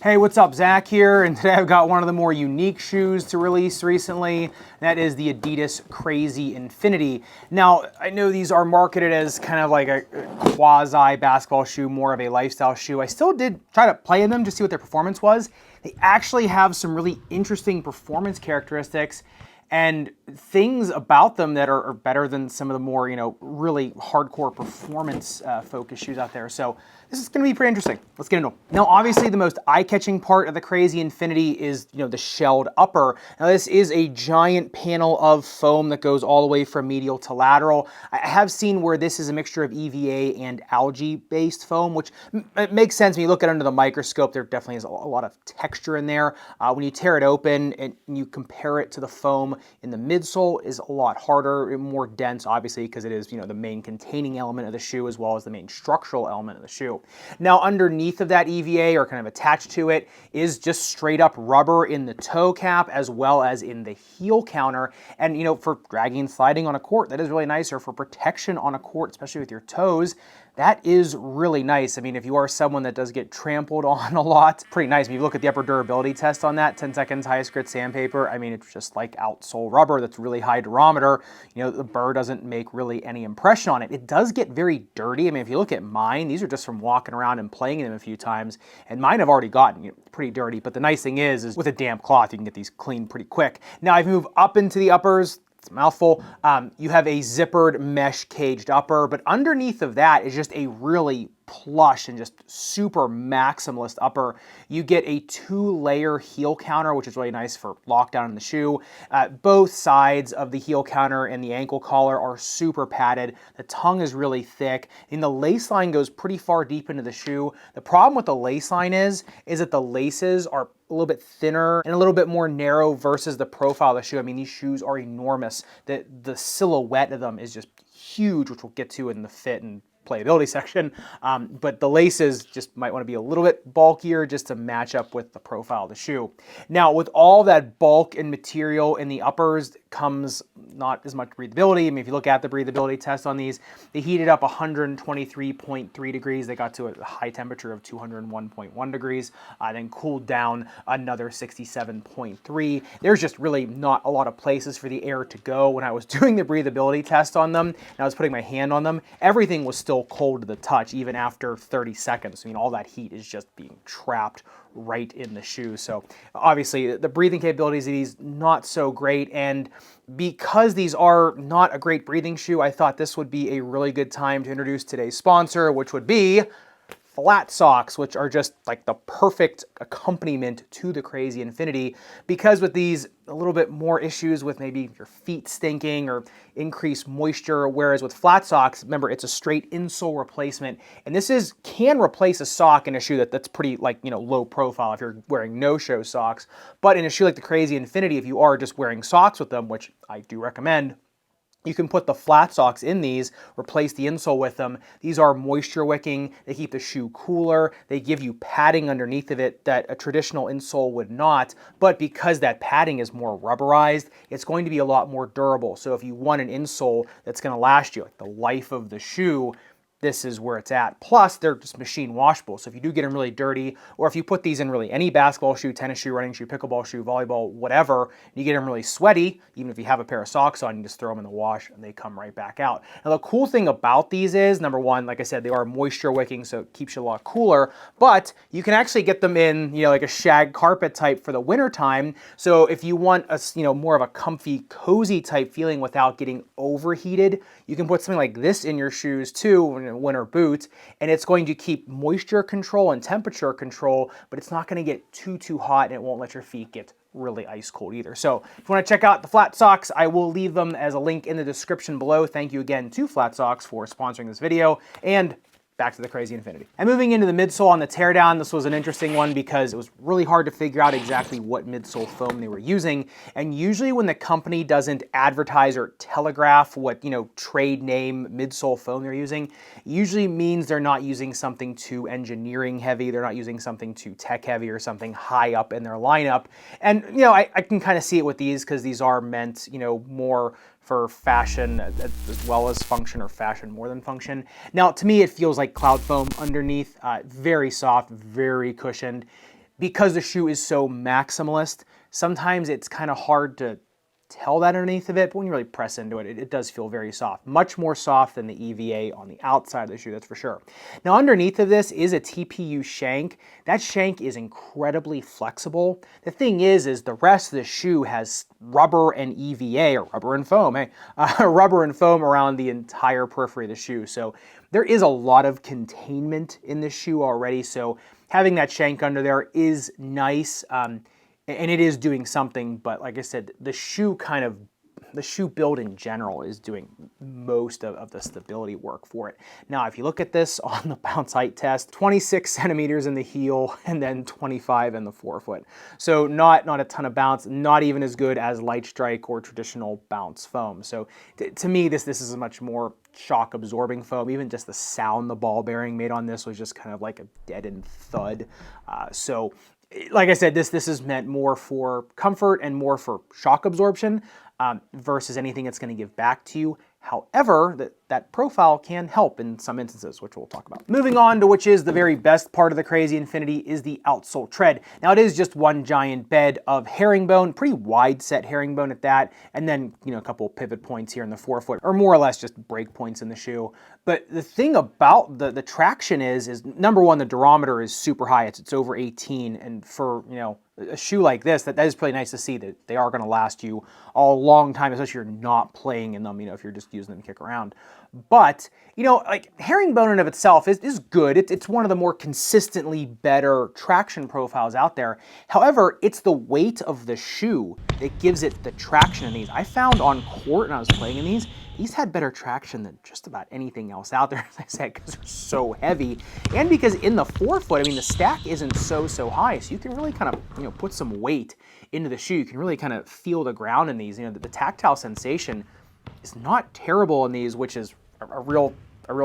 Hey, what's up? Zach here, and today I've got one of the more unique shoes to release recently. That is the Adidas Crazy Infinity. Now, I know these are marketed as kind of like a quasi basketball shoe, more of a lifestyle shoe. I still did try to play in them to see what their performance was. They actually have some really interesting performance characteristics and things about them that are better than some of the more, really hardcore performance focused shoes out there. So this is gonna be pretty interesting. Let's get into them. Now, obviously the most eye-catching part of the Crazy Infinity is, the shelled upper. Now this is a giant panel of foam that goes all the way from medial to lateral. I have seen where this is a mixture of EVA and algae-based foam, which it makes sense when you look at it under the microscope. There definitely is a lot of texture in there. When you tear it open and you compare it to the foam in the midsole, is a lot harder and more dense, obviously, because it is, the main containing element of the shoe as well as the main structural element of the shoe. Now, underneath of that EVA, or kind of attached to it, is just straight up rubber in the toe cap as well as in the heel counter. And, for dragging and sliding on a court, that is really nice, or for protection on a court, especially with your toes. That is really nice. I mean, if you are someone that does get trampled on a lot, pretty nice. If you look at the upper durability test on that, 10 seconds highest grit sandpaper, I mean, it's just like Outsole rubber that's really high durometer. The burr doesn't make really any impression on it. It does get very dirty. I mean, if you look at mine, these are just from walking around and playing in them a few times, and mine have already gotten pretty dirty. But the nice thing is with a damp cloth, you can get these clean pretty quick. Now, if you move up into the uppers, it's a mouthful. You have a zippered mesh caged upper, but underneath of that is just a really plush and just super maximalist upper. You get a 2-layer heel counter, which is really nice for lockdown in the shoe. Both sides of the heel counter and the ankle collar are super padded. The tongue is really thick, and the lace line goes pretty far deep into the shoe. The problem with the lace line is that the laces are a little bit thinner and a little bit more narrow versus the profile of the shoe. I mean, these shoes are enormous. The silhouette of them is just huge, which we'll get to in the fit and playability section, but the laces just might want to be a little bit bulkier just to match up with the profile of the shoe. Now, with all that bulk and material in the uppers comes not as much breathability. I mean, if you look at the breathability test on these, they heated up 123.3 degrees. They got to a high temperature of 201.1 degrees, then cooled down another 67.3. There's just really not a lot of places for the air to go. When I was doing the breathability test on them, and I was putting my hand on them, everything was still cold to the touch, even after 30 seconds. I mean, all that heat is just being trapped right in the shoe. So obviously the breathing capabilities of these, not so great. And because these are not a great breathing shoe, I thought this would be a really good time to introduce today's sponsor, which would be flat socks, which are just like the perfect accompaniment to the Crazy Infinity, because with these a little bit more issues with maybe your feet stinking or increased moisture, whereas with flat socks, remember, it's a straight insole replacement, and this can replace a sock in a shoe that's pretty low profile if you're wearing no-show socks. But in a shoe like the Crazy Infinity, if you are just wearing socks with them, which I do recommend, you can put the flat socks in these, replace the insole with them. These are moisture wicking. They keep the shoe cooler. They give you padding underneath of it that a traditional insole would not. But because that padding is more rubberized, it's going to be a lot more durable. So if you want an insole that's going to last you like the life of the shoe, this is where it's at. Plus, they're just machine washable. So if you do get them really dirty, or if you put these in really any basketball shoe, tennis shoe, running shoe, pickleball shoe, volleyball, whatever, and you get them really sweaty, even if you have a pair of socks on, you just throw them in the wash and they come right back out. Now, the cool thing about these is, number one, like I said, they are moisture wicking, so it keeps you a lot cooler, but you can actually get them in, like a shag carpet type for the winter time. So if you want a, more of a comfy, cozy type feeling without getting overheated, you can put something like this in your shoes too, winter boots, and it's going to keep moisture control and temperature control, but it's not going to get too hot, and it won't let your feet get really ice cold either. So if you want to check out the flat socks, I will leave them as a link in the description below. Thank you again to Flat Socks for sponsoring this video, and back to the Crazy Infinity. And moving into the midsole on the teardown, this was an interesting one because it was really hard to figure out exactly what midsole foam they were using. And usually when the company doesn't advertise or telegraph what, trade name midsole foam they're using, it usually means they're not using something too engineering heavy, they're not using something too tech heavy or something high up in their lineup. And, I can kind of see it with these because these are meant, more for fashion as well as function, or fashion more than function. Now, to me, it feels like cloud foam underneath, very soft, very cushioned. because the shoe is so maximalist, sometimes it's kind of hard to tell that underneath of it, but when you really press into it, it does feel very soft. Much more soft than the EVA on the outside of the shoe, that's for sure. Now underneath of this is a TPU shank. That shank is incredibly flexible. The thing is the rest of the shoe has rubber and EVA, or rubber and foam, rubber and foam around the entire periphery of the shoe. So there is a lot of containment in the shoe already, so having that shank under there is nice. And it is doing something, but like I said, the shoe build in general is doing most of the stability work for it. Now, if you look at this on the bounce height test, 26 centimeters in the heel and then 25 in the forefoot. So not a ton of bounce, not even as good as Light Strike or traditional bounce foam. So to me, this is a much more shock absorbing foam. Even just the sound the ball bearing made on this was just kind of like a deadened thud. So like I said, this is meant more for comfort and more for shock absorption versus anything that's going to give back to you. However, that profile can help in some instances, which we'll talk about. Moving on to which is the very best part of the Crazy Infinity is the outsole tread. Now it is just one giant bed of herringbone, pretty wide set herringbone at that, and then a couple pivot points here in the forefoot, or more or less just break points in the shoe. But the thing about the traction is number one, the durometer is super high. It's over 18, and for a shoe like this, that is pretty nice to see that they are going to last you a long time, especially if you're not playing in them, if you're just using them to kick around. But, like herringbone in of itself is good. It's one of the more consistently better traction profiles out there. However, it's the weight of the shoe that gives it the traction in these. I found on court when I was playing in these had better traction than just about anything else out there, as I said, because they're so heavy. And because in the forefoot, the stack isn't so high, so you can really kind of, put some weight into the shoe. You can really kind of feel the ground in these. The tactile sensation is not terrible in these, which is a real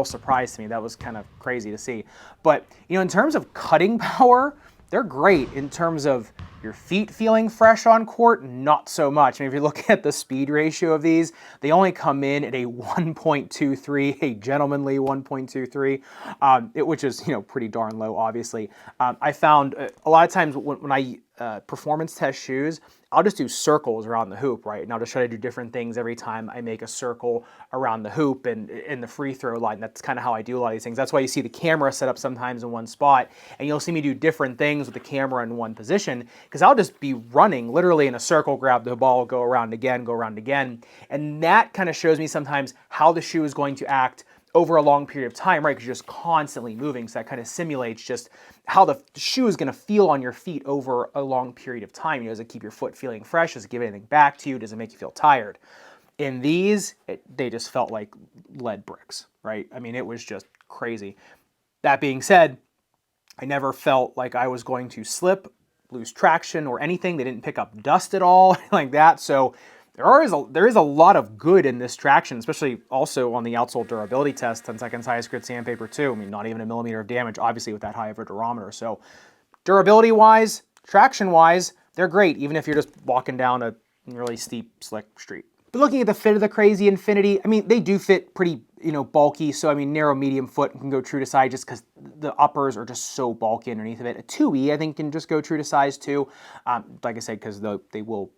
surprise to me. That was kind of crazy to see. But, in terms of cutting power, they're great. In terms of your feet feeling fresh on court, not so much. If you look at the speed ratio of these, they only come in at a 1.23, a gentlemanly 1.23, which is, pretty darn low, obviously. I found a lot of times when I performance test shoes, I'll just do circles around the hoop, right? And I'll just try to do different things every time I make a circle around the hoop and in the free throw line. That's kind of how I do a lot of these things. That's why you see the camera set up sometimes in one spot, and you'll see me do different things with the camera in one position, because I'll just be running literally in a circle, grab the ball, go around again. And that kind of shows me sometimes how the shoe is going to act over a long period of time, right? Because you're just constantly moving. So that kind of simulates just how the shoe is going to feel on your feet over a long period of time. Does it keep your foot feeling fresh? Does it give anything back to you? Does it make you feel tired? In these, they just felt like lead bricks, right? It was just crazy. That being said, I never felt like I was going to slip, lose traction, or anything. They didn't pick up dust at all, like that. So there is a lot of good in this traction, especially also on the outsole durability test, 10 seconds highest grit sandpaper too. Not even a millimeter of damage, obviously, with that high of a durometer. So durability-wise, traction-wise, they're great, even if you're just walking down a really steep, slick street. But looking at the fit of the Crazy Infinity, they do fit pretty, bulky. So, narrow, medium foot can go true to size just because the uppers are just so bulky underneath of it. A 2E, I think, can just go true to size too. Like I said, because they will,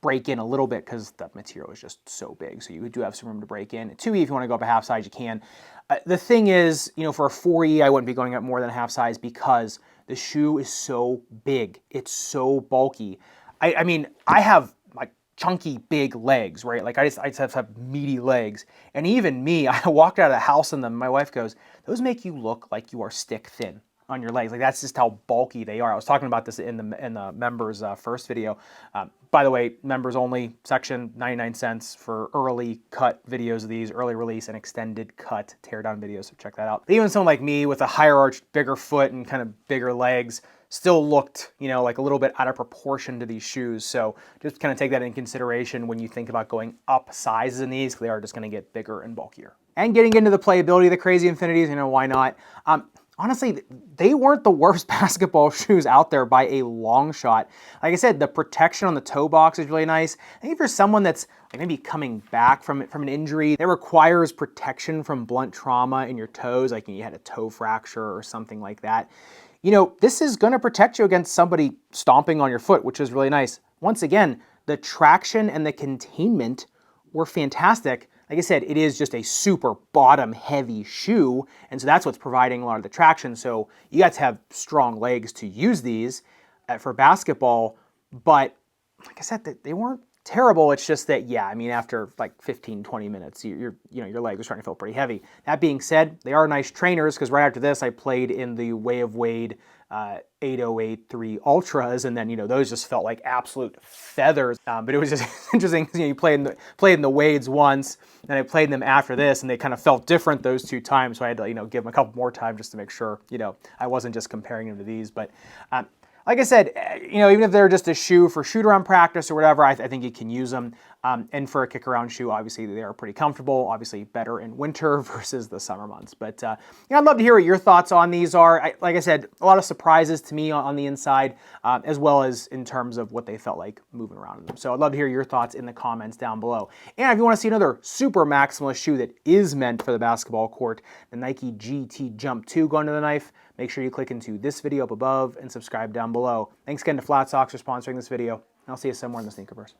break in a little bit because the material is just so big. So you do have some room to break in. A 2E, if you want to go up a half size, you can. The thing is, for a 4E, I wouldn't be going up more than a half size because the shoe is so big. It's so bulky. I have chunky big legs, right? Like I just have meaty legs. And even me, I walked out of the house in them. My wife goes, those make you look like you are stick thin on your legs. Like that's just how bulky they are. I was talking about this in the members first video. By the way, members only section, 99 cents for early cut videos of these, early release and extended cut teardown videos. So check that out. But even someone like me with a higher arched, bigger foot and kind of bigger legs still looked, like a little bit out of proportion to these shoes. So just kind of take that in consideration when you think about going up sizes in these, because they are just going to get bigger and bulkier. And getting into the playability of the Crazy Infinities, why not? Honestly, they weren't the worst basketball shoes out there by a long shot. Like I said, the protection on the toe box is really nice. I think for someone that's like maybe coming back from an injury that requires protection from blunt trauma in your toes, like you had a toe fracture or something like that, you know, this is going to protect you against somebody stomping on your foot, which is really nice. Once again, the traction and the containment were fantastic. Like I said, it is just a super bottom heavy shoe, and so that's what's providing a lot of the traction. So you got to have strong legs to use these for basketball, but like I said, they weren't terrible. It's just that, yeah, I mean, after like 15, 20 minutes, your legs are starting to feel pretty heavy. That being said, they are nice trainers, because right after this, I played in the Way of Wade 8083 Ultras, and then, those just felt like absolute feathers. But it was just interesting, you played in the Wades once, and I played them after this, and they kind of felt different those two times, so I had to, give them a couple more time just to make sure, I wasn't just comparing them to these. But like I said, even if they're just a shoe for shoot-around practice or whatever, I think you can use them. And for a kick-around shoe, obviously, they are pretty comfortable. Obviously, better in winter versus the summer months. But I'd love to hear what your thoughts on these are. Like I said, a lot of surprises to me on the inside, as well as in terms of what they felt like moving around in them. So I'd love to hear your thoughts in the comments down below. And if you want to see another super maximalist shoe that is meant for the basketball court, the Nike GT Jump 2 going to the knife, make sure you click into this video up above and subscribe down below. Thanks again to Flat Socks for sponsoring this video, and I'll see you somewhere in the Sneakerverse.